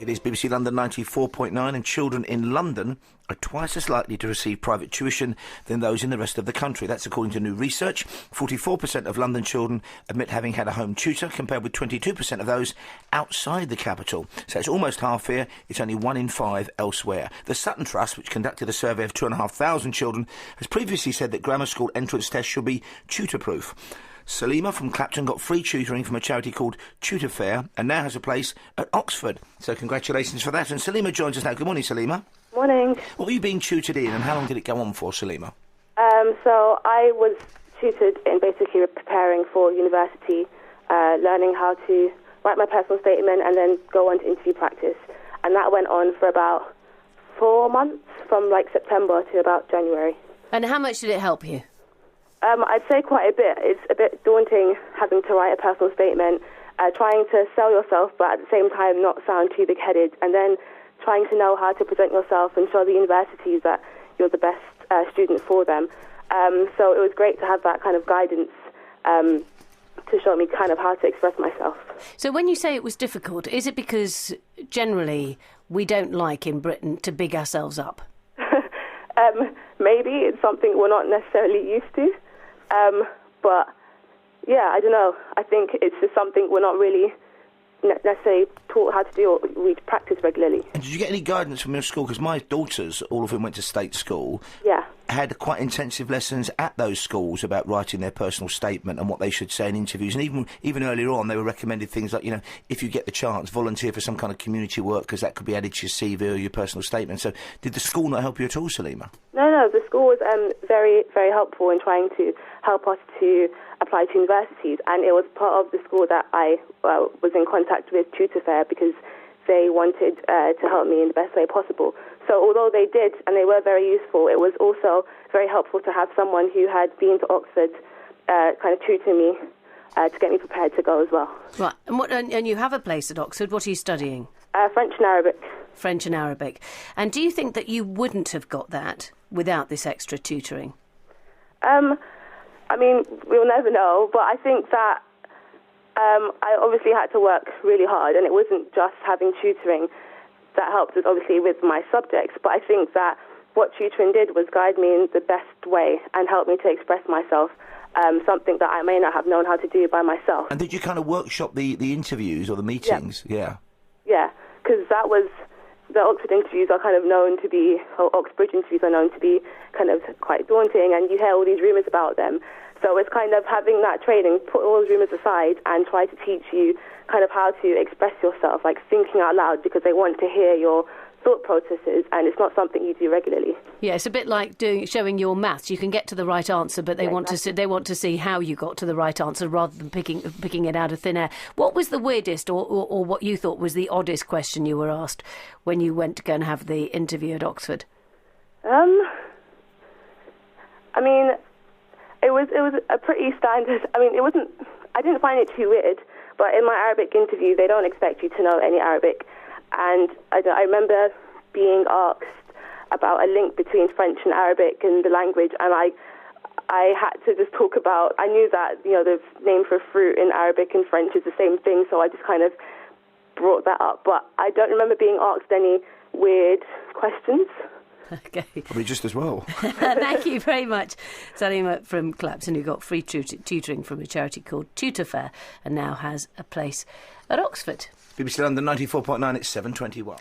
It is BBC London 94.9, and children in London are twice as likely to receive private tuition than those in the rest of the country. That's according to new research. 44% of London children admit having had a home tutor, compared with 22% of those outside the capital. So it's almost half here. It's only 1 in 5 elsewhere. The Sutton Trust, which conducted a survey of 2,500 children, has previously said that grammar school entrance tests should be tutor-proof. Salimah from Clapton got free tutoring from a charity called Tutorfair and now has a place at Oxford. So congratulations for that. And Salimah joins us now. Good morning, Salimah. Morning. What were you being tutored in and how long did it go on for, Salimah? So I was tutored in basically preparing for university, learning how to write my personal statement and then go on to interview practice. And that went on for about 4 months, from like September to about January. And how much did it help you? I'd say quite a bit. It's a bit daunting having to write a personal statement, trying to sell yourself but at the same time not sound too big-headed, and then trying to know how to present yourself and show the universities that you're the best student for them. So it was great to have that kind of guidance to show me kind of how to express myself. So when you say it was difficult, is it because generally we don't like in Britain to big ourselves up? Maybe it's something we're not necessarily used to. But, yeah, I don't know. I think it's just something we're not really necessarily taught how to do or we practice regularly. And did you get any guidance from your school? Because my daughters, all of whom went to state school, yeah, had quite intensive lessons at those schools about writing their personal statement and what they should say in interviews. And even earlier on, they were recommended things like, you know, if you get the chance, volunteer for some kind of community work, because that could be added to your CV or your personal statement. So did the school not help you at all, Salimah? No, the school was very, very helpful in trying to help us to apply to universities. And it was part of the school that I was in contact with Tutorfair, because they wanted to help me in the best way possible. So although they did, and they were very useful, it was also very helpful to have someone who had been to Oxford kind of tutor me to get me prepared to go as well. Right, and you have a place at Oxford. What are you studying? French and Arabic. French and Arabic. And do you think that you wouldn't have got that without this extra tutoring? I mean, we'll never know, but I think that I obviously had to work really hard, and it wasn't just having tutoring that helped us, obviously, with my subjects, but I think that what tutoring did was guide me in the best way and help me to express myself, something that I may not have known how to do by myself. And did you kind of workshop the interviews or the meetings? Yeah. Yeah, because that was... The Oxford interviews are kind of known to be, or Oxbridge interviews are known to be kind of quite daunting, and you hear all these rumours about them. So it's kind of having that training, put all those rumours aside and try to teach you kind of how to express yourself, like thinking out loud, because they want to hear your thought processes, and it's not something you do regularly. Yeah, it's a bit like showing your maths. You can get to the right answer, but they want to see how you got to the right answer rather than picking it out of thin air. What was the weirdest or what you thought was the oddest question you were asked when you went to go and have the interview at Oxford? I mean, it was a pretty standard. I mean, I didn't find it too weird, but in my Arabic interview, they don't expect you to know any Arabic. And I remember being asked about a link between French and Arabic and the language, and I had to just talk about, I knew that, you know, the name for a fruit in Arabic and French is the same thing, so I just kind of brought that up. But I don't remember being asked any weird questions. Okay. Probably just as well. Thank you very much, Salimah from Clapton, who got free tutoring from a charity called Tutorfair and now has a place at Oxford. BBC London 94.9, it's 7:21.